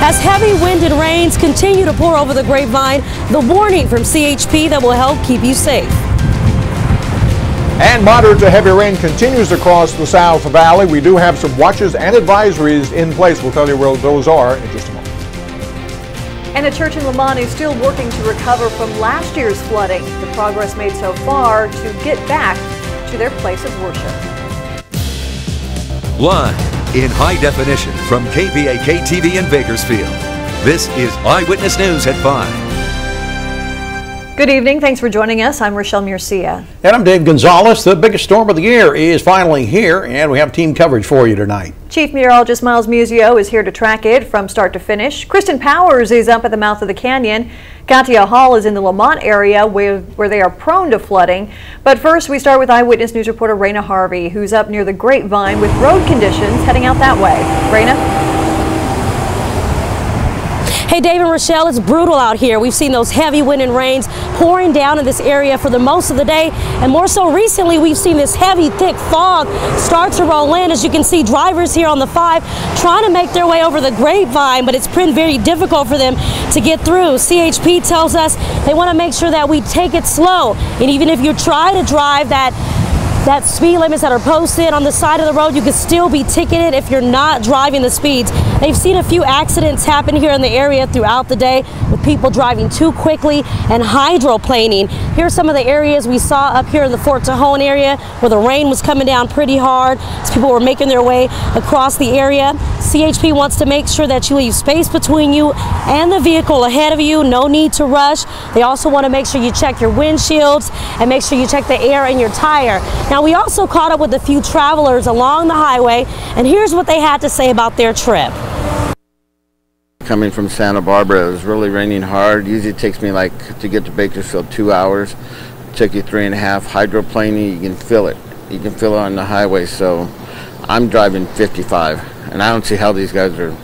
As heavy wind and rains continue to pour over the Grapevine, the warning from CHP that will help keep you safe. And moderate to heavy rain continues across the South Valley. We do have some watches and advisories in place. We'll tell you where those are in just a moment. And a church in Lamont is still working to recover from last year's flooding. The progress made so far to get back to their place of worship. Live in high definition from KBAK TV in Bakersfield. This is Eyewitness News at 5. Good evening. Thanks for joining us. I'm Rochelle Murcia. And I'm Dave Gonzalez. The biggest storm of the year is finally here, and we have team coverage for you tonight. Chief Meteorologist Miles Musio is here to track it from start to finish. Kristen Powers is up at the mouth of the canyon. Katia Hall is in the Lamont area where they are prone to flooding. But first, we start with Eyewitness News reporter Raina Harvey, who's up near the Grapevine with road conditions heading out that way. Raina? Hey, Dave and Rochelle, it's brutal out here. We've seen those heavy wind and rains pouring down in this area for the most of the day. And more so recently, we've seen this heavy, thick fog start to roll in. As you can see, drivers here on the 5 trying to make their way over the Grapevine, but it's been very difficult for them to get through. CHP tells us they want to make sure that we take it slow. And even if you try to drive that speed limits that are posted on the side of the road, you could still be ticketed if you're not driving the speeds. They've seen a few accidents happen here in the area throughout the day with people driving too quickly and hydroplaning. Here's some of the areas we saw up here in the Fort Tejon area where the rain was coming down pretty hard as people were making their way across the area. CHP wants to make sure that you leave space between you and the vehicle ahead of you. No need to rush. They also want to make sure you check your windshields and make sure you check the air in your tire. Now, we also caught up with a few travelers along the highway, and here's what they had to say about their trip. Coming from Santa Barbara, it was really raining hard. Usually it takes me to get to Bakersfield 2 hours. It took you 3.5. Hydroplaning, you can feel it. You can feel it on the highway. So I'm driving 55, and I don't see how these guys are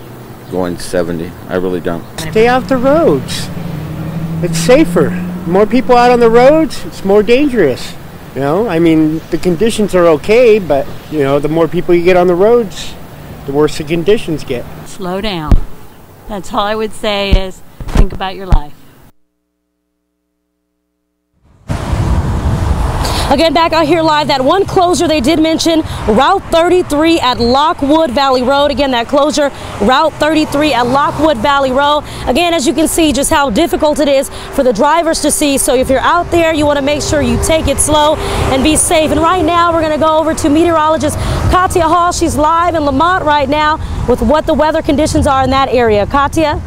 going 70. I really don't. Stay off the roads. It's safer. More people out on the roads, it's more dangerous. You know, I mean, the conditions are okay, but, you know, the more people you get on the roads, the worse the conditions get. Slow down. That's all I would say is think about your life. Again, back out here live, that one closure they did mention, Route 33 at Lockwood Valley Road. Again, that closure, Route 33 at Lockwood Valley Road. Again, as you can see, just how difficult it is for the drivers to see. So if you're out there, you want to make sure you take it slow and be safe. And right now, we're going to go over to meteorologist Katia Hall. She's live in Lamont right now with what the weather conditions are in that area. Katia?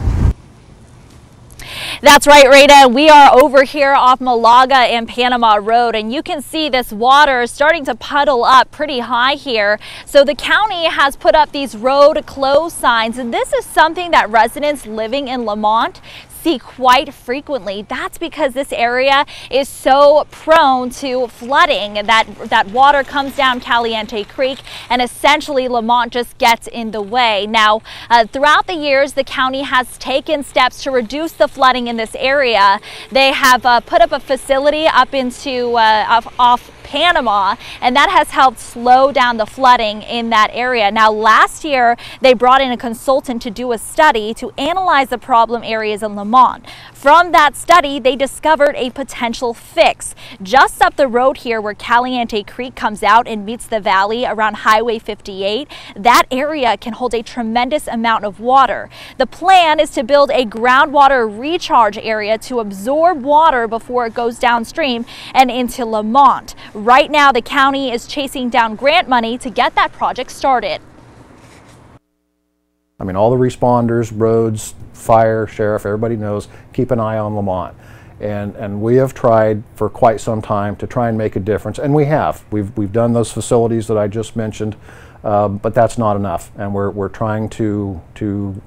That's right, Rita. We are over here off Malaga and Panama Road, and you can see this water starting to puddle up pretty high here. So the county has put up these road close signs, and this is something that residents living in Lamont see quite frequently. That's because this area is so prone to flooding. That water comes down Caliente Creek, and essentially Lamont just gets in the way. Now, throughout the years, the county has taken steps to reduce the flooding in this area. They have put up a facility up into off Panama, and that has helped slow down the flooding in that area. Now, last year, they brought in a consultant to do a study to analyze the problem areas in Lamont. From that study, they discovered a potential fix. Just up the road here where Caliente Creek comes out and meets the valley around Highway 58, that area can hold a tremendous amount of water. The plan is to build a groundwater recharge area to absorb water before it goes downstream and into Lamont. Right now, the county is chasing down grant money to get that project started. I mean, all the responders, roads, fire, sheriff, everybody knows, keep an eye on Lamont. And we have tried for quite some time to try and make a difference, and we have. We've done those facilities that I just mentioned, but that's not enough. And we're trying to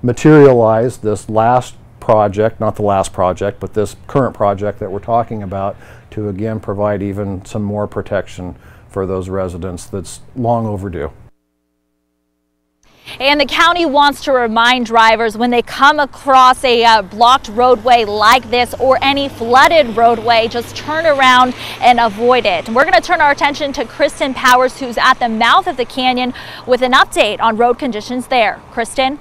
materialize this last project, not the last project, but this current project that we're talking about, to again provide even some more protection for those residents that's long overdue. And the county wants to remind drivers when they come across a blocked roadway like this or any flooded roadway, just turn around and avoid it. And we're going to turn our attention to Kristen Powers, who's at the mouth of the canyon with an update on road conditions there. Kristen?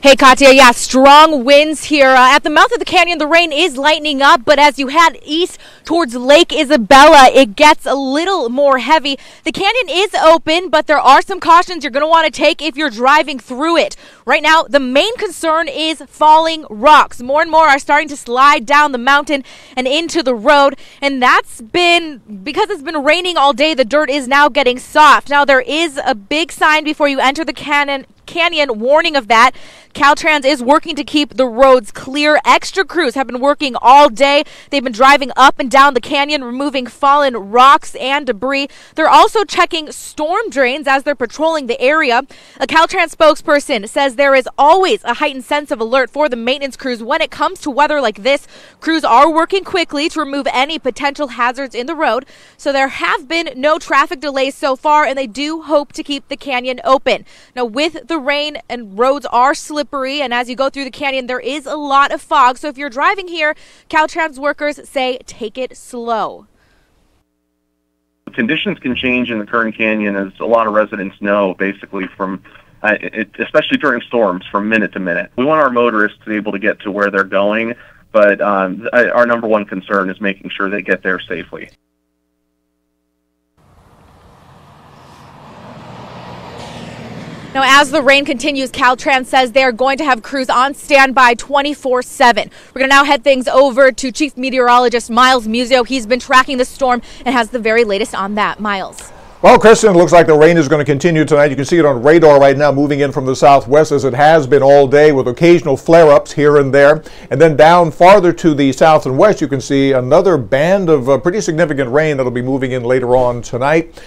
Hey Katya, yeah, strong winds here. At the mouth of the canyon, the rain is lightening up, but as you head east towards Lake Isabella, it gets a little more heavy. The canyon is open, but there are some cautions you're going to want to take if you're driving through it. Right now, the main concern is falling rocks. More and more are starting to slide down the mountain and into the road, and that's been, because it's been raining all day, the dirt is now getting soft. Now, there is a big sign before you enter the canyon warning of that. Caltrans is working to keep the roads clear. Extra crews have been working all day. They've been driving up and down the canyon, removing fallen rocks and debris. They're also checking storm drains as they're patrolling the area. A Caltrans spokesperson says there is always a heightened sense of alert for the maintenance crews when it comes to weather like this. Crews are working quickly to remove any potential hazards in the road. So there have been no traffic delays so far, and they do hope to keep the canyon open. Now, with the rain and roads are slippery, and as you go through the canyon, there is a lot of fog. So if you're driving here, Caltrans workers say take it slow. Conditions can change in the Kern Canyon, as a lot of residents know, basically from, especially during storms, from minute to minute. We want our motorists to be able to get to where they're going, but our number one concern is making sure they get there safely. Now, as the rain continues, Caltrans says they're going to have crews on standby 24/7. We're going to now head things over to Chief Meteorologist Miles Musio. He's been tracking the storm and has the very latest on that. Miles. Well, Kristen, it looks like the rain is going to continue tonight. You can see it on radar right now, moving in from the southwest as it has been all day, with occasional flare-ups here and there. And then down farther to the south and west, you can see another band of pretty significant rain that'll be moving in later on tonight.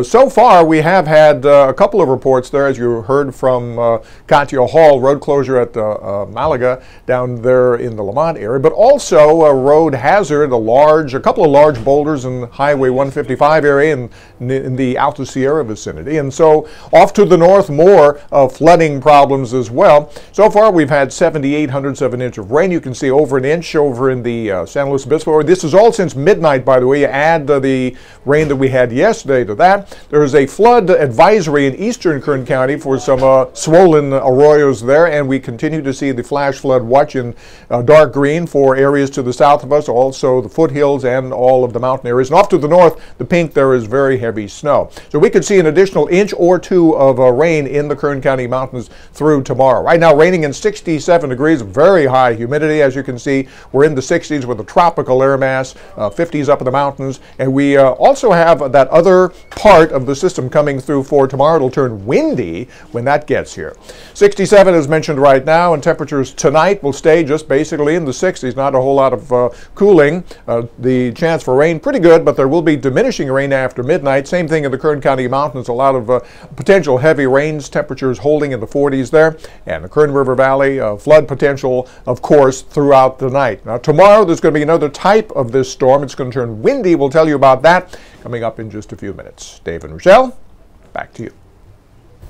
So far, we have had a couple of reports there, as you heard from Katya Hall, road closure at Malaga down there in the Lamont area, but also a road hazard, a couple of large boulders in Highway 155 area in the Alta Sierra vicinity. And so off to the north, more flooding problems as well. So far, we've had 7,800 of an inch of rain. You can see over an inch over in the San Luis Obispo area. This is all since midnight, by the way. You add the rain that we had yesterday to that. There is a flood advisory in eastern Kern County for some swollen arroyos there, and we continue to see the flash flood watch in dark green for areas to the south of us, also the foothills and all of the mountain areas. And off to the north, the pink there is very heavy snow. So we could see an additional inch or two of rain in the Kern County mountains through tomorrow. Right now, raining in 67 degrees, very high humidity. As you can see, we're in the 60s with a tropical air mass, 50s up in the mountains, and we also have that other part of the system coming through for tomorrow. It'll turn windy when that gets here. 67 as mentioned right now, and temperatures tonight will stay just basically in the 60s. Not a whole lot of cooling. The chance for rain pretty good, but there will be diminishing rain after midnight. Same thing in the Kern County mountains. A lot of potential heavy rains. Temperatures holding in the 40s there, and the Kern River Valley flood potential, of course, throughout the night. Now tomorrow there's going to be another type of this storm. It's going to turn windy. We'll tell you about that coming up in just a few minutes. Dave and Rochelle, back to you.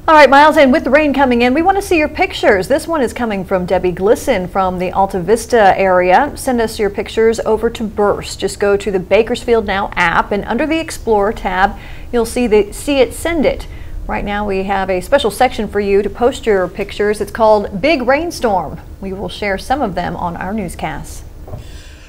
All right, Miles, and with the rain coming in, we want to see your pictures. This one is coming from Debbie Glisson from the Alta Vista area. Send us your pictures over to Burst. Just go to the Bakersfield Now app, and under the Explorer tab, you'll see the See It, Send It. Right now we have a special section for you to post your pictures. It's called Big Rainstorm. We will share some of them on our newscast.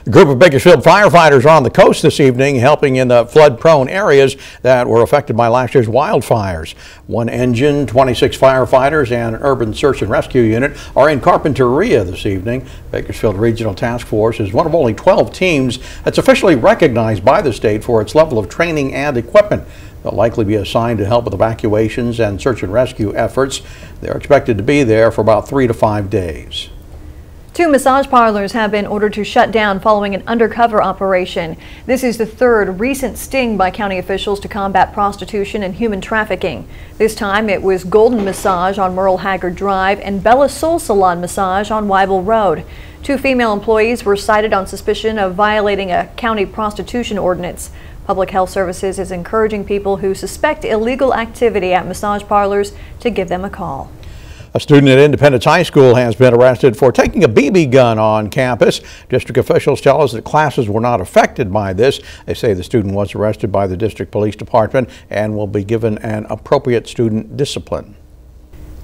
A group of Bakersfield firefighters are on the coast this evening, helping in the flood-prone areas that were affected by last year's wildfires. One engine, 26 firefighters, and an urban search and rescue unit are in Carpinteria this evening. Bakersfield Regional Task Force is one of only 12 teams that's officially recognized by the state for its level of training and equipment. They'll likely be assigned to help with evacuations and search and rescue efforts. They're expected to be there for about 3 to 5 days. 2 massage parlors have been ordered to shut down following an undercover operation. This is the third recent sting by county officials to combat prostitution and human trafficking. This time it was Golden Massage on Merle Haggard Drive and Bella Soul Salon Massage on Wyville Road. 2 female employees were cited on suspicion of violating a county prostitution ordinance. Public Health Services is encouraging people who suspect illegal activity at massage parlors to give them a call. A student at Independence High School has been arrested for taking a BB gun on campus. District officials tell us that classes were not affected by this. They say the student was arrested by the district police department and will be given an appropriate student discipline.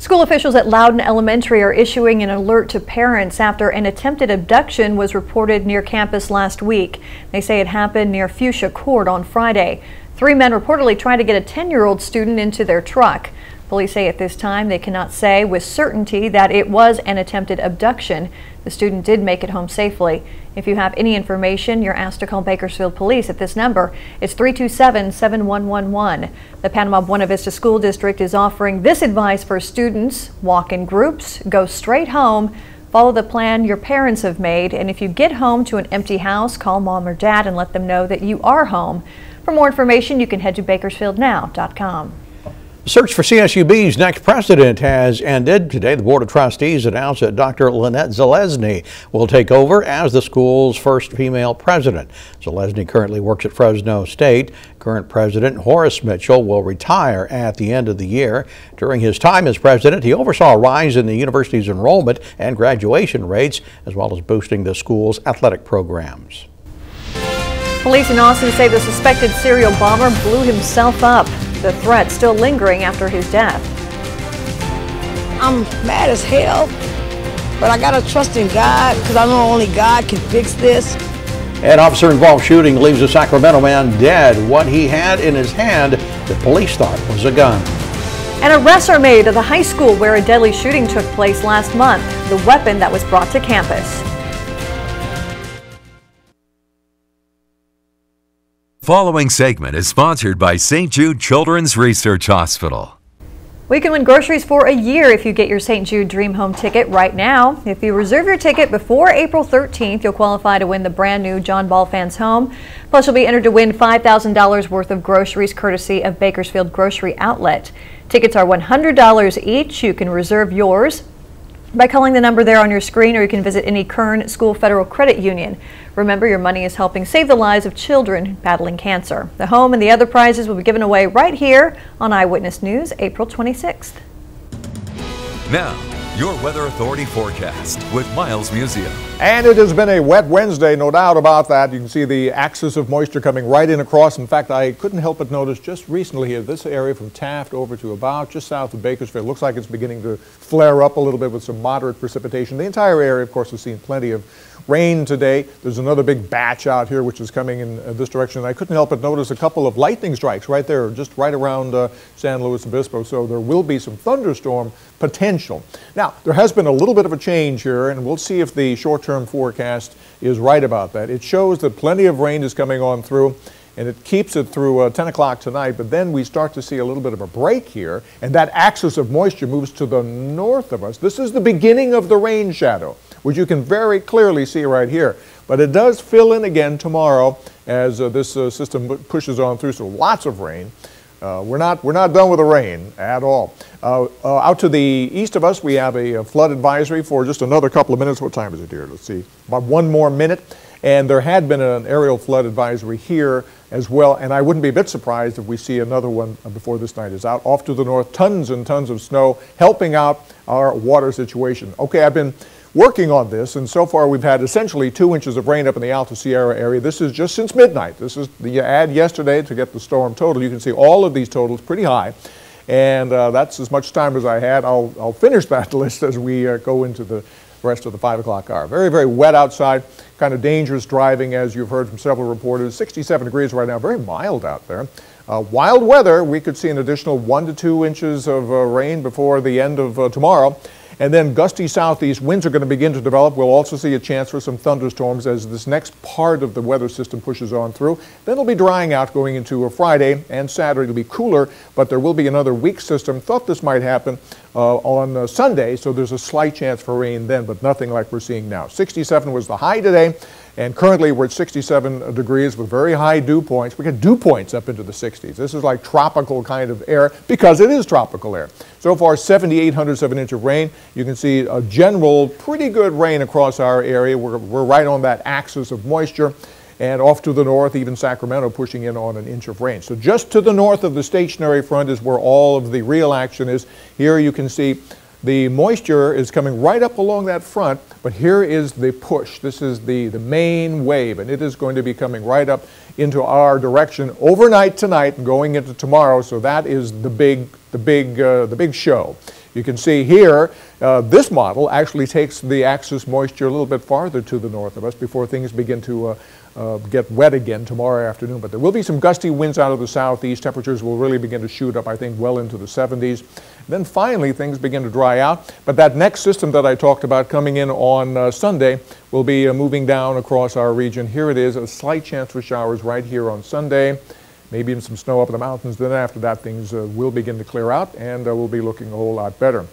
School officials at Loudon Elementary are issuing an alert to parents after an attempted abduction was reported near campus last week. They say it happened near Fuchsia Court on Friday. 3 men reportedly tried to get a 10-year-old student into their truck. Police say at this time they cannot say with certainty that it was an attempted abduction. The student did make it home safely. If you have any information, you're asked to call Bakersfield Police at this number. It's 327-7111. The Panama Buena Vista School District is offering this advice for students: walk in groups, go straight home, follow the plan your parents have made, and if you get home to an empty house, call mom or dad and let them know that you are home. For more information, you can head to bakersfieldnow.com. The search for CSUB's next president has ended. Today, the Board of Trustees announced that Dr. Lynette Zalesny will take over as the school's first female president. Zalesny currently works at Fresno State. Current president Horace Mitchell will retire at the end of the year. During his time as president, he oversaw a rise in the university's enrollment and graduation rates, as well as boosting the school's athletic programs. Police in Austin say the suspected serial bomber blew himself up. The threat still lingering after his death. I'm mad as hell, but I gotta trust in God because I know only God can fix this. An officer-involved shooting leaves a Sacramento man dead. What he had in his hand, the police thought was a gun. And arrests are made at the high school where a deadly shooting took place last month. The weapon that was brought to campus. Following segment is sponsored by St. Jude Children's Research Hospital. We can win groceries for a year if you get your St. Jude Dream Home ticket right now. If you reserve your ticket before April 13th, you'll qualify to win the brand new John Ball Fans home. Plus, you'll be entered to win $5,000 worth of groceries courtesy of Bakersfield Grocery Outlet. Tickets are $100 each. You can reserve yours by calling the number there on your screen, or you can visit any Kern School Federal Credit Union. Remember, your money is helping save the lives of children battling cancer. The home and the other prizes will be given away right here on Eyewitness News, April 26th. Now, your Weather Authority forecast with Miles Museum. And it has been a wet Wednesday, no doubt about that. You can see the axis of moisture coming right in across. In fact, I couldn't help but notice just recently here, this area from Taft over to about just south of Bakersfield looks like it's beginning to flare up a little bit with some moderate precipitation. The entire area, of course, has seen plenty of rain today. There's another big batch out here which is coming in this direction. I couldn't help but notice a couple of lightning strikes right there, just right around San Luis Obispo. So there will be some thunderstorm potential. Now, there has been a little bit of a change here, and we'll see if the short-term forecast is right about that. It shows that plenty of rain is coming on through, and it keeps it through 10 o'clock tonight, but then we start to see a little bit of a break here, and that axis of moisture moves to the north of us. This is the beginning of the rain shadow, which you can very clearly see right here. But it does fill in again tomorrow as this system pushes on through, so lots of rain. We're not done with the rain at all. Out to the east of us, we have a flood advisory for just another couple of minutes. What time is it here? Let's see, about one more minute. And there had been an aerial flood advisory here as well, and I wouldn't be a bit surprised if we see another one before this night is out. Off to the north, tons and tons of snow helping out our water situation. Okay, I've been working on this, and so far we've had essentially 2 inches of rain up in the Alta Sierra area. This is just since midnight. This is the add yesterday to get the storm total. You can see all of these totals pretty high, and that's as much time as I had. I'll finish that list as we go into the rest of the 5 o'clock hour. Very, very wet outside, kind of dangerous driving, as you've heard from several reporters. 67 degrees right now, very mild out there. Wild weather, we could see an additional 1 to 2 inches of rain before the end of tomorrow. And then gusty southeast winds are going to begin to develop. We'll also see a chance for some thunderstorms as this next part of the weather system pushes on through. Then it'll be drying out going into a Friday and Saturday. It'll be cooler, but there will be another weak system. Thought this might happen on Sunday, so there's a slight chance for rain then, but nothing like we're seeing now. 67 was the high today, and currently we're at 67 degrees with very high dew points. We get dew points up into the 60s. This is like tropical kind of air because it is tropical air. So far, 7,800 of an inch of rain. You can see a general pretty good rain across our area. We're right on that axis of moisture. And off to the north, even Sacramento pushing in on an inch of rain. So just to the north of the stationary front is where all of the real action is. Here you can see the moisture is coming right up along that front, but here is the push. This is the main wave, and it is going to be coming right up into our direction overnight tonight and going into tomorrow. So that is the big show. You can see here, this model actually takes the axis moisture a little bit farther to the north of us before things begin to get wet again tomorrow afternoon. But there will be some gusty winds out of the southeast. Temperatures will really begin to shoot up, I think, well into the 70s. Then finally, things begin to dry out. But that next system that I talked about coming in on Sunday will be moving down across our region. Here it is, a slight chance for showers right here on Sunday. Maybe even some snow up in the mountains. Then after that, things will begin to clear out, and we'll be looking a whole lot better.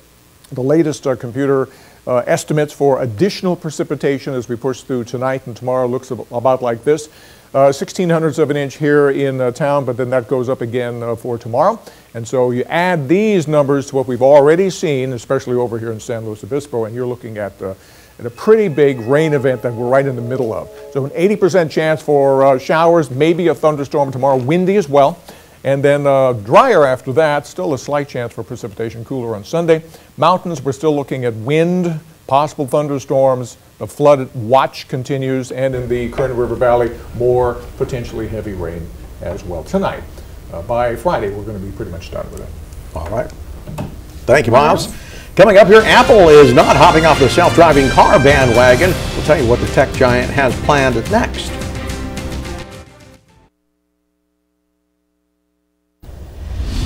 The latest computer estimates for additional precipitation as we push through tonight and tomorrow looks about like this. 1600ths of an inch here in town, but then that goes up again for tomorrow. And so you add these numbers to what we've already seen, especially over here in San Luis Obispo, and you're looking at a pretty big rain event that we're right in the middle of. So an 80% chance for showers, maybe a thunderstorm tomorrow, windy as well. And then drier after that, still a slight chance for precipitation, cooler on Sunday. Mountains, we're still looking at wind, possible thunderstorms. The flood watch continues, and in the Kern River Valley, more potentially heavy rain as well tonight. By Friday, we're going to be pretty much done with it. All right. Thank you, Miles. Coming up here, Apple is not hopping off the self-driving car bandwagon. We'll tell you what the tech giant has planned next.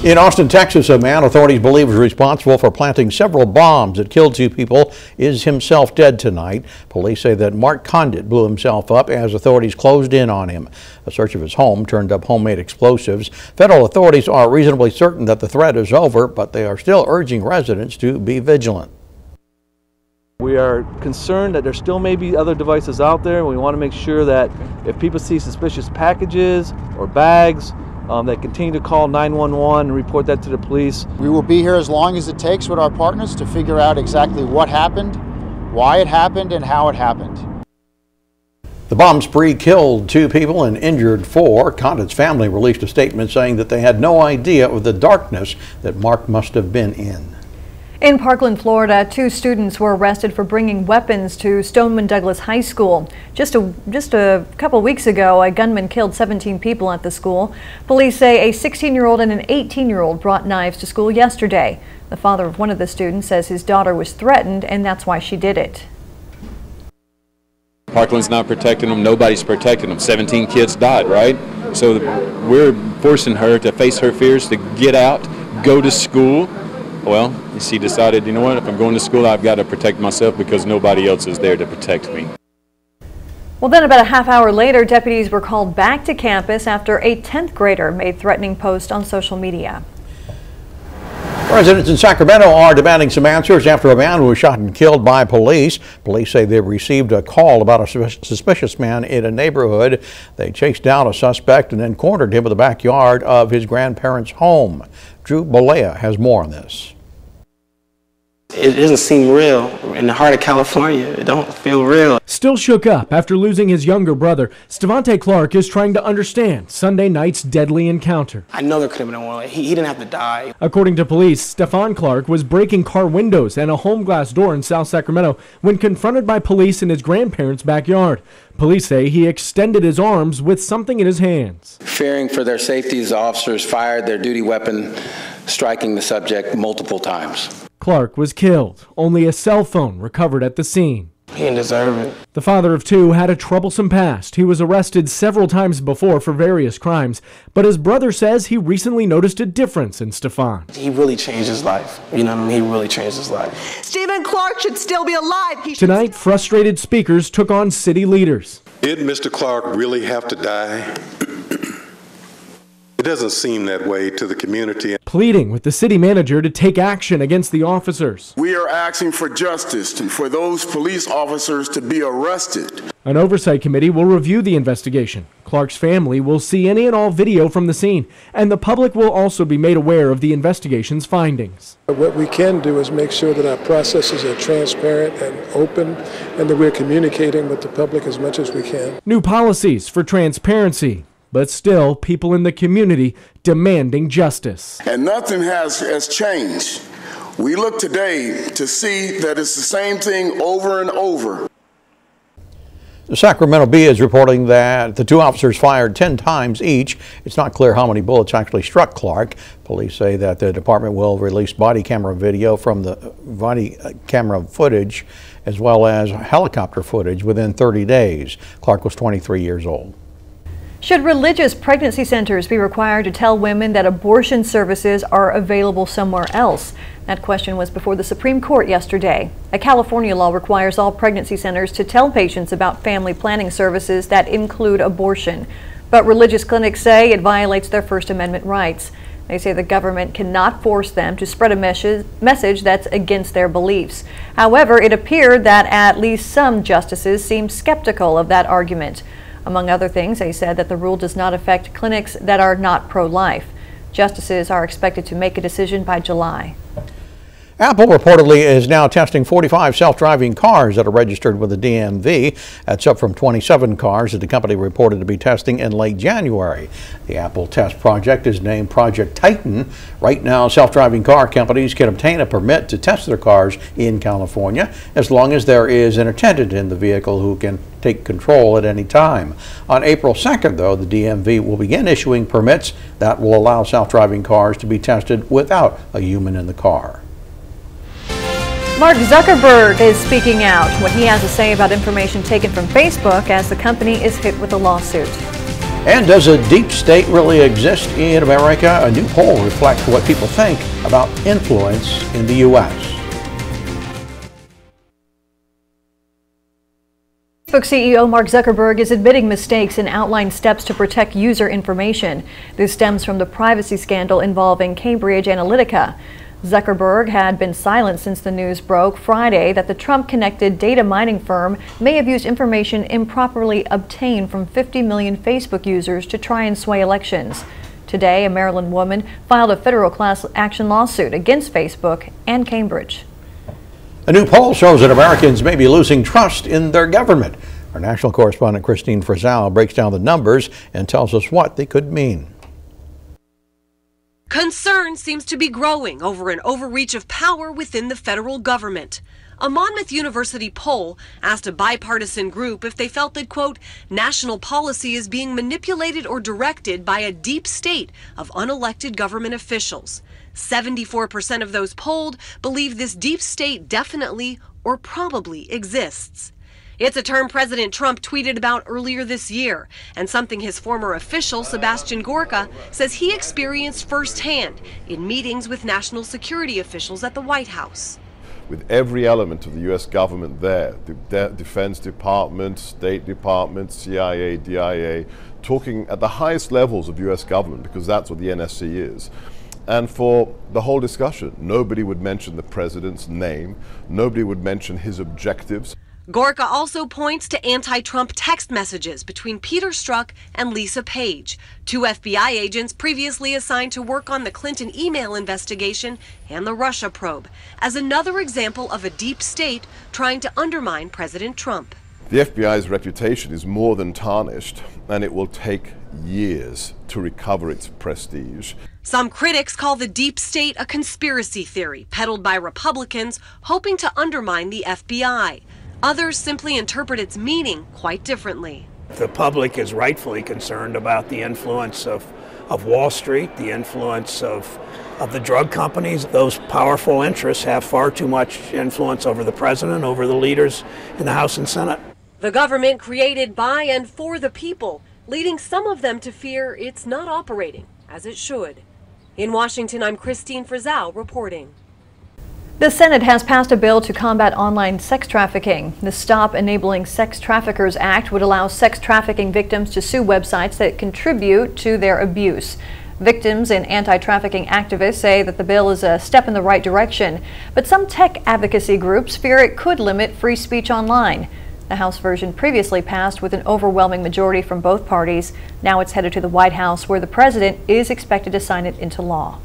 In Austin, Texas, a man authorities believe was responsible for planting several bombs that killed 2 people is himself dead tonight. Police say that Mark Condit blew himself up as authorities closed in on him. A search of his home turned up homemade explosives. Federal authorities are reasonably certain that the threat is over, but they are still urging residents to be vigilant. We are concerned that there still may be other devices out there. We want to make sure that if people see suspicious packages or bags, they continue to call 911 and report that to the police. We will be here as long as it takes with our partners to figure out exactly what happened, why it happened, and how it happened. The bomb spree killed 2 people and injured 4. Condit's family released a statement saying that they had no idea of the darkness that Mark must have been in. In Parkland, Florida, 2 students were arrested for bringing weapons to Stoneman Douglas High School. Just a couple weeks ago, a gunman killed 17 people at the school. Police say a 16-year-old and an 18-year-old brought knives to school yesterday. The father of one of the students says his daughter was threatened, and that's why she did it. Parkland's not protecting them. Nobody's protecting them. 17 kids died, right? So we're forcing her to face her fears, to get out, go to school. Well, she decided, you know what, if I'm going to school, I've got to protect myself because nobody else is there to protect me. Well, then about a half hour later, deputies were called back to campus after a 10th grader made threatening posts on social media. Residents in Sacramento are demanding some answers after a man was shot and killed by police. Police say they received a call about a suspicious man in a neighborhood. They chased down a suspect and then cornered him in the backyard of his grandparents' home. Drew Bolea has more on this. It doesn't seem real. In the heart of California, it don't feel real. Still shook up after losing his younger brother, Stevante Clark is trying to understand Sunday night's deadly encounter. I know there could have been one. He didn't have to die. According to police, Stefan Clark was breaking car windows and a home glass door in South Sacramento when confronted by police in his grandparents' backyard. Police say he extended his arms with something in his hands. Fearing for their safety, the officers fired their duty weapon, striking the subject multiple times. Clark was killed. Only a cell phone recovered at the scene. He didn't deserve it. The father of 2 had a troublesome past. He was arrested several times before for various crimes, but his brother says he recently noticed a difference in Stefan. He really changed his life. You know what I mean? He really changed his life. Stephen Clark should still be alive. Tonight, frustrated speakers took on city leaders. Did Mr. Clark really have to die? It doesn't seem that way to the community. Pleading with the city manager to take action against the officers. We are asking for justice and for those police officers to be arrested. An oversight committee will review the investigation. Clark's family will see any and all video from the scene, and the public will also be made aware of the investigation's findings. What we can do is make sure that our processes are transparent and open, and that we're communicating with the public as much as we can. New policies for transparency, but still people in the community demanding justice. And nothing has changed. We look today to see that it's the same thing over and over. The Sacramento Bee is reporting that the two officers fired 10 times each. It's not clear how many bullets actually struck Clark. Police say that the department will release body camera video from the body camera footage as well as helicopter footage within 30 days. Clark was 23 years old. Should religious pregnancy centers be required to tell women that abortion services are available somewhere else? That question was before the Supreme Court yesterday. A California law requires all pregnancy centers to tell patients about family planning services that include abortion. But religious clinics say it violates their First Amendment rights. They say the government cannot force them to spread a message that's against their beliefs. However, it appeared that at least some justices seemed skeptical of that argument. Among other things, they said that the rule does not affect clinics that are not pro-life. Justices are expected to make a decision by July. Apple reportedly is now testing 45 self-driving cars that are registered with the DMV. That's up from 27 cars that the company reported to be testing in late January. The Apple test project is named Project Titan. Right now, self-driving car companies can obtain a permit to test their cars in California as long as there is an attendant in the vehicle who can take control at any time. On April 2nd, though, the DMV will begin issuing permits that will allow self-driving cars to be tested without a human in the car. Mark Zuckerberg is speaking out what he has to say about information taken from Facebook as the company is hit with a lawsuit. And does a deep state really exist in America? A new poll reflects what people think about influence in the U.S. Facebook CEO Mark Zuckerberg is admitting mistakes and outlined steps to protect user information. This stems from the privacy scandal involving Cambridge Analytica. Zuckerberg had been silent since the news broke Friday that the Trump-connected data mining firm may have used information improperly obtained from 50 million Facebook users to try and sway elections. Today, a Maryland woman filed a federal class action lawsuit against Facebook and Cambridge. A new poll shows that Americans may be losing trust in their government. Our national correspondent Christine Frizzell breaks down the numbers and tells us what they could mean. Concern seems to be growing over an overreach of power within the federal government. A Monmouth University poll asked a bipartisan group if they felt that, quote, national policy is being manipulated or directed by a deep state of unelected government officials. 74% of those polled believe this deep state definitely or probably exists. It's a term President Trump tweeted about earlier this year, and something his former official, Sebastian Gorka, says he experienced firsthand in meetings with national security officials at the White House. With every element of the U.S. government there, the Defense Department, State Department, CIA, DIA, talking at the highest levels of U.S. government, because that's what the NSC is. And for the whole discussion, nobody would mention the president's name, nobody would mention his objectives. Gorka also points to anti-Trump text messages between Peter Strzok and Lisa Page, two FBI agents previously assigned to work on the Clinton email investigation and the Russia probe, as another example of a deep state trying to undermine President Trump. The FBI's reputation is more than tarnished, and it will take years to recover its prestige. Some critics call the deep state a conspiracy theory peddled by Republicans hoping to undermine the FBI. Others simply interpret its meaning quite differently. The public is rightfully concerned about the influence of Wall Street, the influence of the drug companies. Those powerful interests have far too much influence over the president, over the leaders in the House and Senate. The government created by and for the people, leading some of them to fear it's not operating as it should. In Washington, I'm Christine Frizzell reporting. The Senate has passed a bill to combat online sex trafficking. The Stop Enabling Sex Traffickers Act would allow sex trafficking victims to sue websites that contribute to their abuse. Victims and anti-trafficking activists say that the bill is a step in the right direction, but some tech advocacy groups fear it could limit free speech online. The House version previously passed with an overwhelming majority from both parties. Now it's headed to the White House, where the president is expected to sign it into law.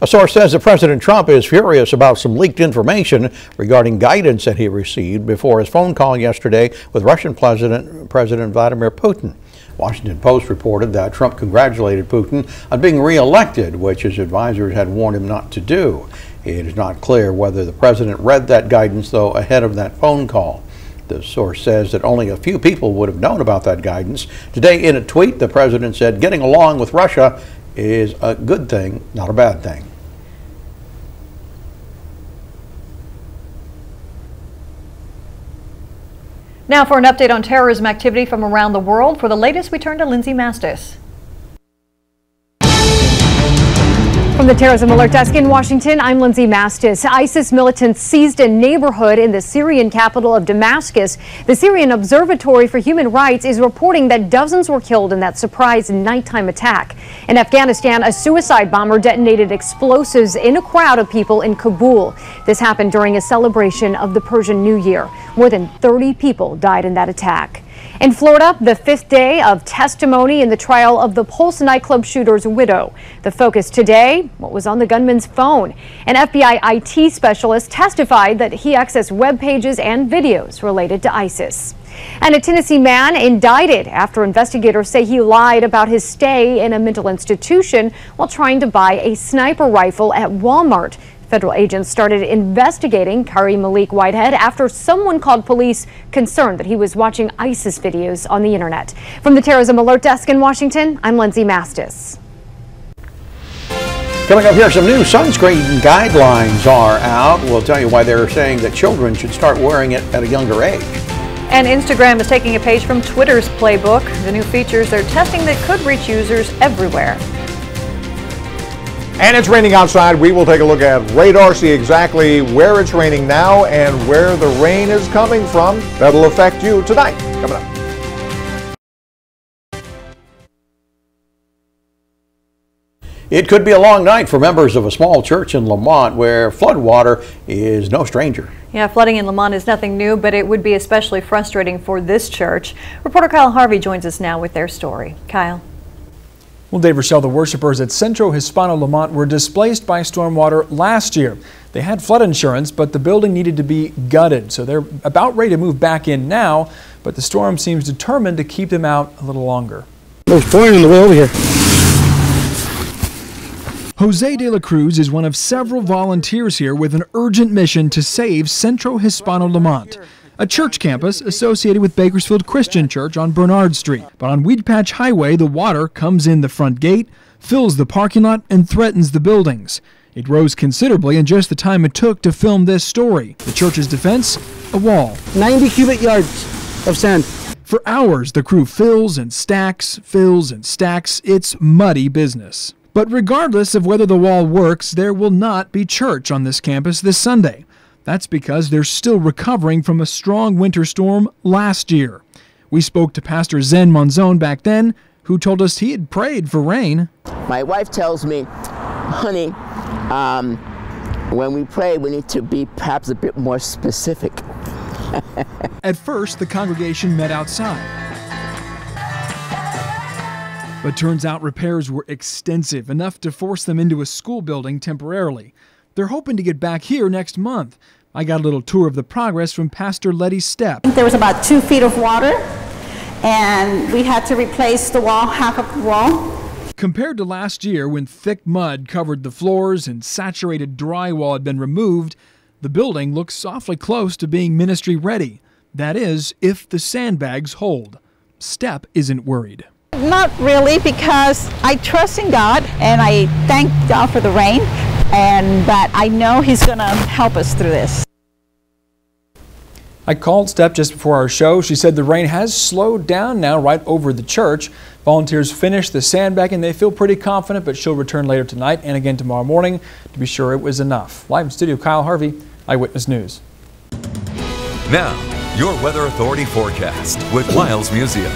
A source says that President Trump is furious about some leaked information regarding guidance that he received before his phone call yesterday with Russian President Vladimir Putin. Washington Post reported that Trump congratulated Putin on being re-elected, which his advisors had warned him not to do. It is not clear whether the president read that guidance, though, ahead of that phone call. The source says that only a few people would have known about that guidance. Today, in a tweet, the president said getting along with Russia is a good thing, not a bad thing. Now for an update on terrorism activity from around the world. For the latest, we turn to Lindsay Mastis. From the Terrorism Alert Desk in Washington, I'm Lindsay Mastis. ISIS militants seized a neighborhood in the Syrian capital of Damascus. The Syrian Observatory for Human Rights is reporting that dozens were killed in that surprise nighttime attack. In Afghanistan, a suicide bomber detonated explosives in a crowd of people in Kabul. This happened during a celebration of the Persian New Year. More than 30 people died in that attack. In Florida, the 5th day of testimony in the trial of the Pulse nightclub shooter's widow. The focus today, what was on the gunman's phone. An FBI IT specialist testified that he accessed web pages and videos related to ISIS. And a Tennessee man indicted after investigators say he lied about his stay in a mental institution while trying to buy a sniper rifle at Walmart. Federal agents started investigating Kari Malik Whitehead after someone called police concerned that he was watching ISIS videos on the internet. From the Terrorism Alert Desk in Washington, I'm Lindsay Mastis. Coming up here, some new sunscreen guidelines are out. We'll tell you why they're saying that children should start wearing it at a younger age. And Instagram is taking a page from Twitter's playbook. The new features they're testing that could reach users everywhere. And it's raining outside. We will take a look at radar, see exactly where it's raining now and where the rain is coming from. That'll affect you tonight. Coming up. It could be a long night for members of a small church in Lamont where floodwater is no stranger. Yeah, flooding in Lamont is nothing new, but it would be especially frustrating for this church. Reporter Kyle Harvey joins us now with their story. Kyle. Well, Dave Rochelle, the worshipers at Centro Hispano Lamont were displaced by stormwater last year. They had flood insurance, but the building needed to be gutted, so they're about ready to move back in now, but the storm seems determined to keep them out a little longer. There's pouring on the way over here. Jose de la Cruz is one of several volunteers here with an urgent mission to save Centro Hispano Lamont, a church campus associated with Bakersfield Christian Church on Bernard Street. But on Weed Patch Highway, the water comes in the front gate, fills the parking lot, and threatens the buildings. It rose considerably in just the time it took to film this story. The church's defense? A wall. 90 cubic yards of sand. For hours, the crew fills and stacks. It's muddy business. But regardless of whether the wall works, there will not be church on this campus this Sunday. That's because they're still recovering from a strong winter storm last year. We spoke to Pastor Zen Monzon back then, who told us he had prayed for rain. My wife tells me, honey, when we pray, we need to be perhaps a bit more specific. At first, the congregation met outside. But turns out repairs were extensive, enough to force them into a school building temporarily. They're hoping to get back here next month. I got a little tour of the progress from Pastor Letty Stepp. There was about 2 feet of water, and we had to replace the wall, half of the wall. Compared to last year when thick mud covered the floors and saturated drywall had been removed, the building looks awfully close to being ministry ready. That is, if the sandbags hold. Stepp isn't worried. Not really, because I trust in God, and I thank God for the rain. But I know He's going to help us through this. I called Stepp just before our show. She said the rain has slowed down now right over the church. Volunteers finished the sandbagging. They feel pretty confident, but she'll return later tonight and again tomorrow morning to be sure it was enough. Live in studio, Kyle Harvey, Eyewitness News. Now, your Weather Authority forecast with Wiles Museum.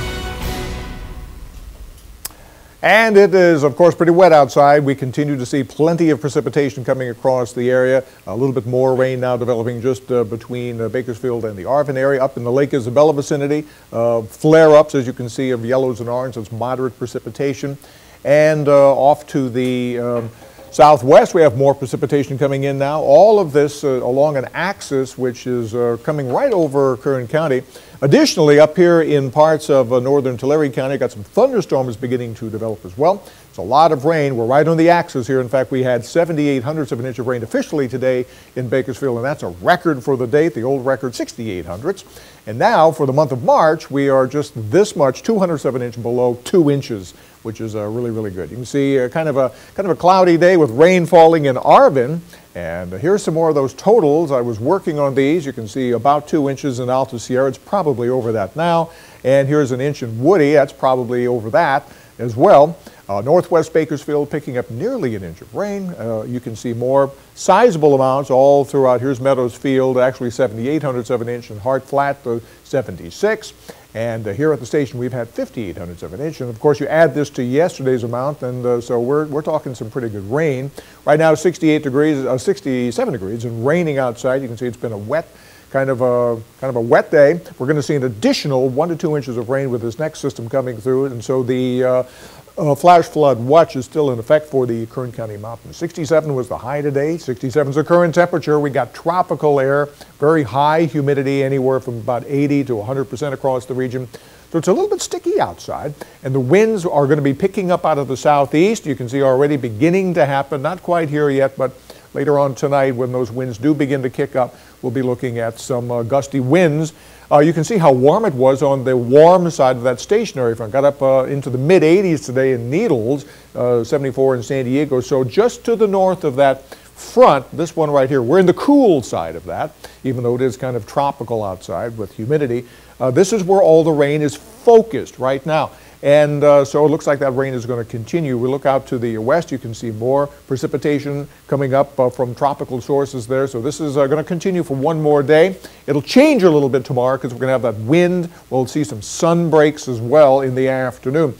And it is, of course, pretty wet outside. We continue to see plenty of precipitation coming across the area. A little bit more rain now developing just between Bakersfield and the Arvin area. Up in the Lake Isabella vicinity, flare-ups, as you can see, of yellows and orange. It's moderate precipitation. And off to the southwest, we have more precipitation coming in now. All of this along an axis which is coming right over Kern County. Additionally, up here in parts of northern Tulare County, got some thunderstorms beginning to develop as well. It's a lot of rain. We're right on the axis here. In fact, we had 78/100ths of an inch of rain officially today in Bakersfield, and that's a record for the date. The old record, 68/100ths. And now, for the month of March, we are just this much, 200ths of an inch below 2 inches, which is really, really good. You can see kind of a cloudy day with rain falling in Arvin. And here's some more of those totals. I was working on these. You can see about 2 inches in Alta Sierra. It's probably over that now. And here's an inch in Woody. That's probably over that as well. Northwest Bakersfield picking up nearly an inch of rain. You can see more sizable amounts all throughout. Here's Meadows Field, actually 78/100ths of an inch, and Hart Flat, 76. And here at the station, we've had 58/100ths of an inch. And of course, you add this to yesterday's amount, and so we're talking some pretty good rain. Right now, 67 degrees, and raining outside. You can see it's been a wet, kind of a wet day. We're going to see an additional 1 to 2 inches of rain with this next system coming through, and so the flash flood watch is still in effect for the Kern County mountains. 67 was the high today. 67 is the current temperature. We got tropical air, very high humidity, anywhere from about 80 to 100% across the region. So it's a little bit sticky outside, and the winds are going to be picking up out of the southeast. You can see already beginning to happen, not quite here yet, but later on tonight when those winds do begin to kick up, we'll be looking at some gusty winds. You can see how warm it was on the warm side of that stationary front. Got up into the mid-80s today in Needles, 74 in San Diego. So just to the north of that front, this one right here, we're in the cool side of that, even though it is kind of tropical outside with humidity. This is where all the rain is focused right now. And so it looks like that rain is going to continue. We look out to the west, you can see more precipitation coming up from tropical sources there. So this is going to continue for one more day. It'll change a little bit tomorrow because we're going to have that wind. We'll see some sun breaks as well in the afternoon.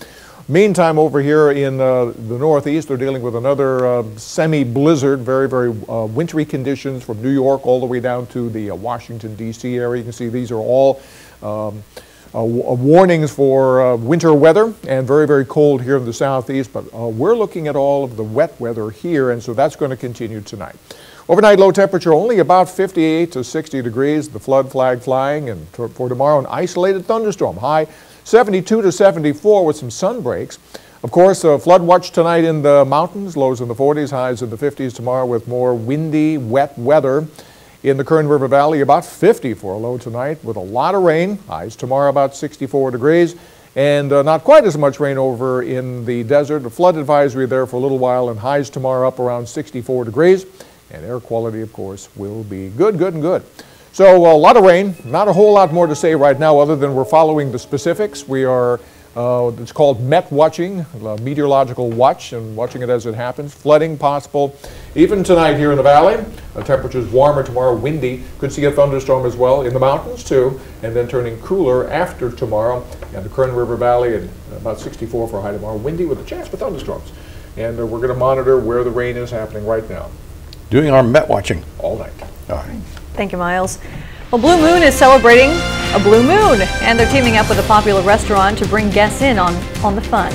Meantime, over here in the northeast, they're dealing with another semi-blizzard, very, very wintry conditions from New York all the way down to the Washington, D.C. area. You can see these are all warnings for winter weather and very, very cold here in the southeast, but we're looking at all of the wet weather here, and so that's going to continue tonight. Overnight low temperature only about 58 to 60 degrees, the flood flag flying, and for tomorrow an isolated thunderstorm, high 72 to 74 with some sun breaks. Of course, flood watch tonight in the mountains, lows in the 40s, highs in the 50s tomorrow with more windy, wet weather. In the Kern River Valley, about 50 for a low tonight with a lot of rain. Highs tomorrow about 64 degrees. And not quite as much rain over in the desert. A flood advisory there for a little while, and highs tomorrow up around 64 degrees. And air quality, of course, will be good, good, and good. So a lot of rain. Not a whole lot more to say right now other than we're following the specifics. We are it's called Met watching, meteorological watch, and watching it as it happens. Flooding possible even tonight here in the valley. Temperatures warmer tomorrow, windy. Could see a thunderstorm as well in the mountains too, and then turning cooler after tomorrow. And the Kern River Valley at about 64 for a high tomorrow, windy with a chance for thunderstorms. And we're going to monitor where the rain is happening right now. Doing our Met watching all night. All right. Thank you, Miles. Well, Blue Moon is celebrating a blue moon, and they're teaming up with a popular restaurant to bring guests in on the fun.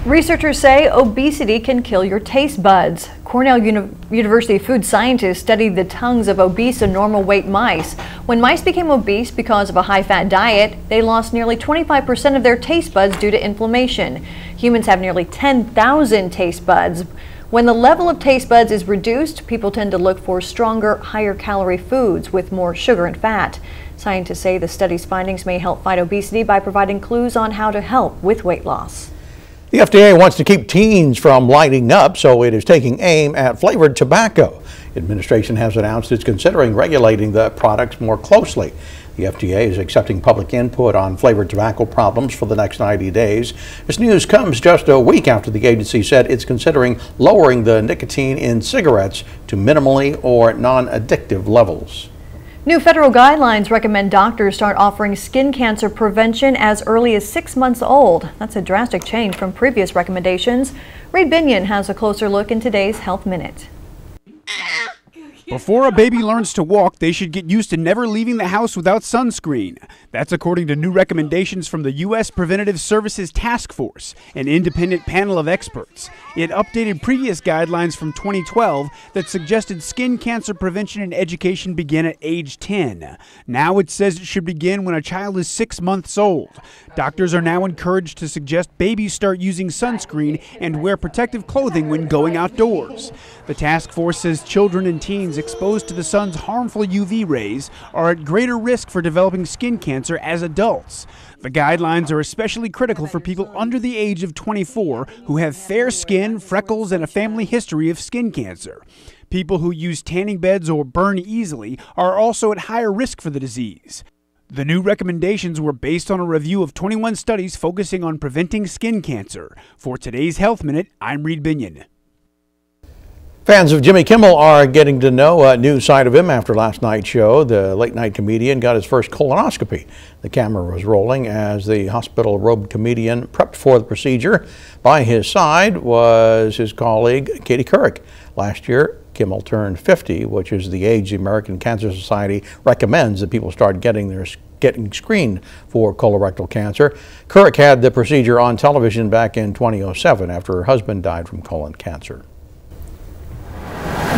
Researchers say obesity can kill your taste buds. Cornell University food scientists studied the tongues of obese and normal weight mice. When mice became obese because of a high-fat diet, they lost nearly 25% of their taste buds due to inflammation. Humans have nearly 10,000 taste buds. When the level of taste buds is reduced, people tend to look for stronger, higher-calorie foods with more sugar and fat. Scientists say the study's findings may help fight obesity by providing clues on how to help with weight loss. The FDA wants to keep teens from lighting up, so it is taking aim at flavored tobacco. The administration has announced it's considering regulating the products more closely. The FDA is accepting public input on flavored tobacco problems for the next 90 days. This news comes just a week after the agency said it's considering lowering the nicotine in cigarettes to minimally or non-addictive levels. New federal guidelines recommend doctors start offering skin cancer prevention as early as 6 months old. That's a drastic change from previous recommendations. Reed Binion has a closer look in today's Health Minute. Before a baby learns to walk, they should get used to never leaving the house without sunscreen. That's according to new recommendations from the U.S. Preventative Services Task Force, an independent panel of experts. It updated previous guidelines from 2012 that suggested skin cancer prevention and education begin at age 10. Now it says it should begin when a child is 6 months old. Doctors are now encouraged to suggest babies start using sunscreen and wear protective clothing when going outdoors. The task force says children and teens exposed to the sun's harmful UV rays are at greater risk for developing skin cancer as adults. The guidelines are especially critical for people under the age of 24 who have fair skin, freckles, and a family history of skin cancer. People who use tanning beds or burn easily are also at higher risk for the disease. The new recommendations were based on a review of 21 studies focusing on preventing skin cancer. For today's Health Minute, I'm Reed Binion. Fans of Jimmy Kimmel are getting to know a new side of him after last night's show. The late-night comedian got his first colonoscopy. The camera was rolling as the hospital-robed comedian prepped for the procedure. By his side was his colleague, Katie Couric. Last year, Kimmel turned 50, which is the age the American Cancer Society recommends that people start getting screened for colorectal cancer. Couric had the procedure on television back in 2007 after her husband died from colon cancer.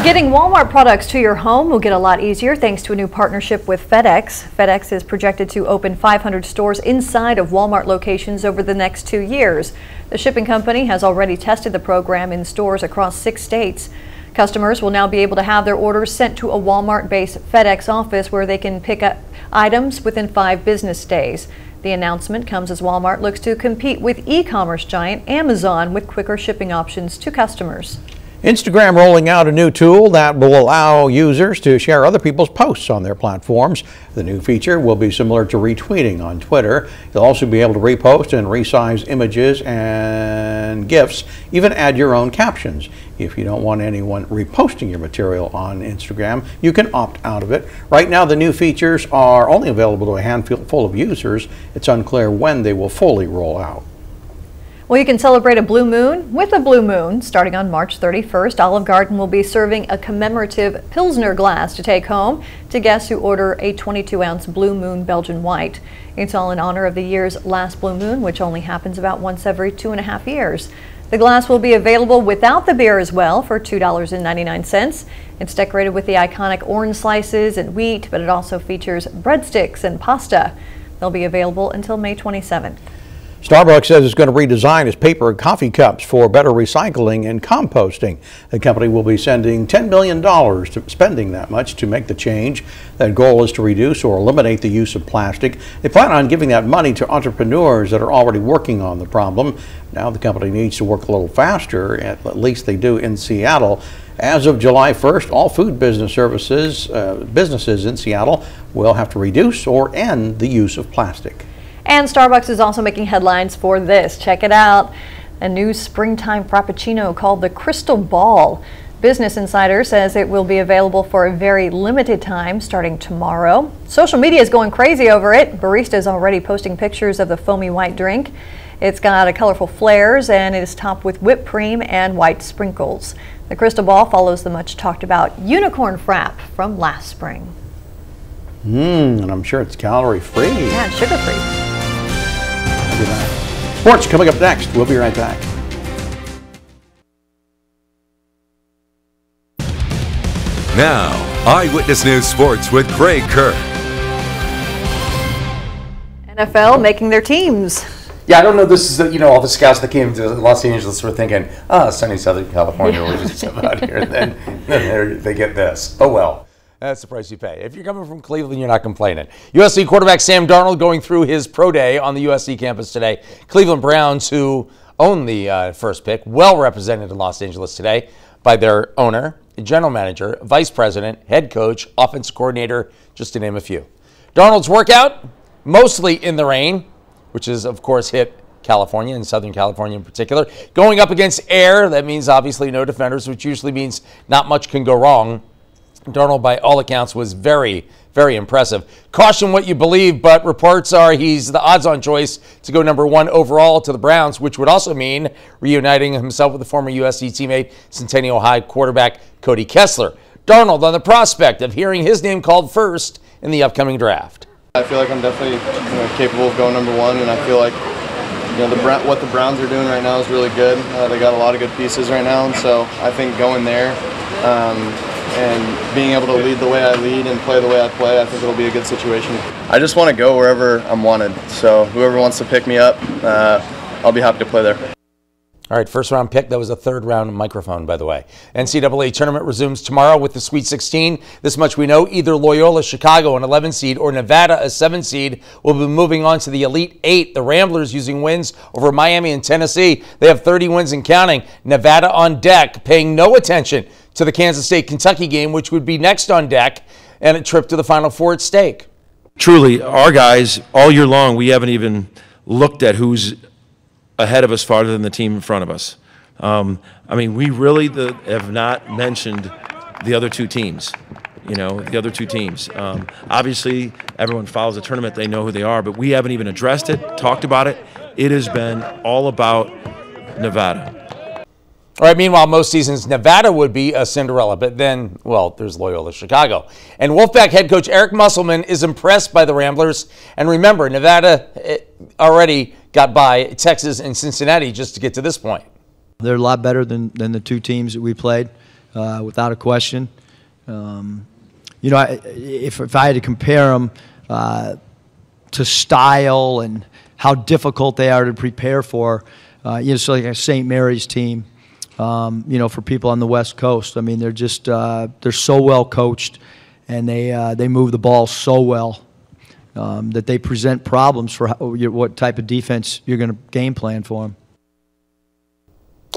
Getting Walmart products to your home will get a lot easier thanks to a new partnership with FedEx. FedEx is projected to open 500 stores inside of Walmart locations over the next 2 years. The shipping company has already tested the program in stores across 6 states. Customers will now be able to have their orders sent to a Walmart-based FedEx office where they can pick up items within 5 business days. The announcement comes as Walmart looks to compete with e-commerce giant Amazon with quicker shipping options to customers. Instagram rolling out a new tool that will allow users to share other people's posts on their platforms. The new feature will be similar to retweeting on Twitter. You'll also be able to repost and resize images and GIFs, even add your own captions. If you don't want anyone reposting your material on Instagram, you can opt out of it. Right now, the new features are only available to a handful of users. It's unclear when they will fully roll out. Well, you can celebrate a blue moon with a blue moon. Starting on March 31st, Olive Garden will be serving a commemorative Pilsner glass to take home to guests who order a 22-ounce Blue Moon Belgian White. It's all in honor of the year's last blue moon, which only happens about once every 2.5 years. The glass will be available without the beer as well for $2.99. It's decorated with the iconic orange slices and wheat, but it also features breadsticks and pasta. They'll be available until May 27th. Starbucks says it's going to redesign its paper and coffee cups for better recycling and composting. The company will be spending $10 million spending that much to make the change. That goal is to reduce or eliminate the use of plastic. They plan on giving that money to entrepreneurs that are already working on the problem. Now the company needs to work a little faster, at least they do in Seattle. As of July 1st, all food businesses in Seattle will have to reduce or end the use of plastic. And Starbucks is also making headlines for this. Check it out. A new springtime frappuccino called the Crystal Ball. Business Insider says it will be available for a very limited time starting tomorrow. Social media is going crazy over it. Baristas already posting pictures of the foamy white drink. It's got colorful flares and it is topped with whipped cream and white sprinkles. The Crystal Ball follows the much talked about unicorn frap from last spring. And I'm sure it's calorie free. Yeah, and sugar free. Sports coming up next. We'll be right back. Now, Eyewitness News Sports with Craig Kerr. NFL making their teams. Yeah, I don't know. This is all the scouts that came to Los Angeles were thinking, sunny Southern California, we'll just come out here, and then they get this. Oh well. That's the price you pay. If you're coming from Cleveland, you're not complaining. USC quarterback Sam Darnold going through his pro day on the USC campus today. Cleveland Browns, who own the first pick, well represented in Los Angeles today by their owner, general manager, vice president, head coach, offensive coordinator, just to name a few. Darnold's workout, mostly in the rain, which is, of course, hit California and Southern California in particular. Going up against air, that means obviously no defenders, which usually means not much can go wrong. Darnold, by all accounts, was very, very impressive. Caution what you believe, but reports are he's the odds-on choice to go #1 overall to the Browns, which would also mean reuniting himself with the former USC teammate, Centennial High quarterback Cody Kessler. Darnold on the prospect of hearing his name called first in the upcoming draft. I feel like I'm definitely capable of going #1, and I feel like what the Browns are doing right now is really good. They got a lot of good pieces right now, and so I think going there and being able to lead the way I lead and play the way I play, I think it'll be a good situation. I just want to go wherever I'm wanted, so whoever wants to pick me up, I'll be happy to play there. All right, first round pick. That was a third round microphone, by the way. NCAA tournament resumes tomorrow with the Sweet 16. This much we know, either Loyola Chicago, an 11 seed, or Nevada, a 7 seed, will be moving on to the Elite 8. The Ramblers using wins over Miami and Tennessee. They have 30 wins and counting. Nevada on deck, paying no attention to the Kansas State-Kentucky game, which would be next on deck, and a trip to the Final Four at stake. Truly, our guys, all year long, we haven't even looked at who's ahead of us farther than the team in front of us. I mean, we really have not mentioned the other two teams, the other two teams. Obviously, everyone follows the tournament. They know who they are, but we haven't even addressed it, talked about it. It has been all about Nevada. All right, meanwhile, most seasons, Nevada would be a Cinderella, but then, well, there's Loyola Chicago. And Wolfpack head coach Eric Musselman is impressed by the Ramblers. And remember, Nevada already got by Texas and Cincinnati just to get to this point. They're a lot better than the two teams that we played, without a question. If I had to compare them to style and how difficult they are to prepare for, so like a St. Mary's team, for people on the West Coast. I mean, they're just they're so well coached, and they move the ball so well that they present problems for what type of defense you're going to game plan for them.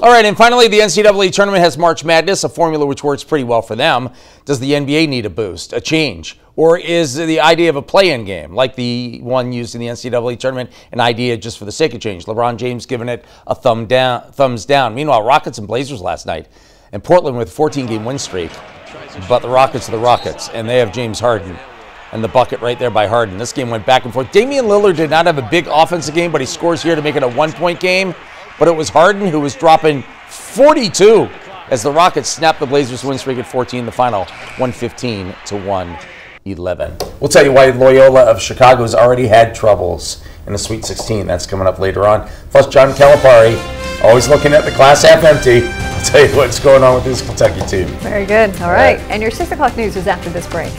All right, and finally, the NCAA tournament has March Madness, a formula which works pretty well for them. Does the NBA need a boost, a change? Or is the idea of a play-in game, like the one used in the NCAA tournament, an idea just for the sake of change? LeBron James giving it a thumbs down. Meanwhile, Rockets and Blazers last night, and Portland with a 14-game win streak. But the Rockets are the Rockets, and they have James Harden. And the bucket right there by Harden. This game went back and forth. Damian Lillard did not have a big offensive game, but he scores here to make it a one-point game. But it was Harden who was dropping 42 as the Rockets snapped the Blazers' win streak at 14, the final 115 to 111. We'll tell you why Loyola of Chicago has already had troubles in the Sweet 16. That's coming up later on. Plus, John Calipari, always looking at the glass half empty. I'll tell you what's going on with this Kentucky team. Very good. All right. And your 6 o'clock news is after this break.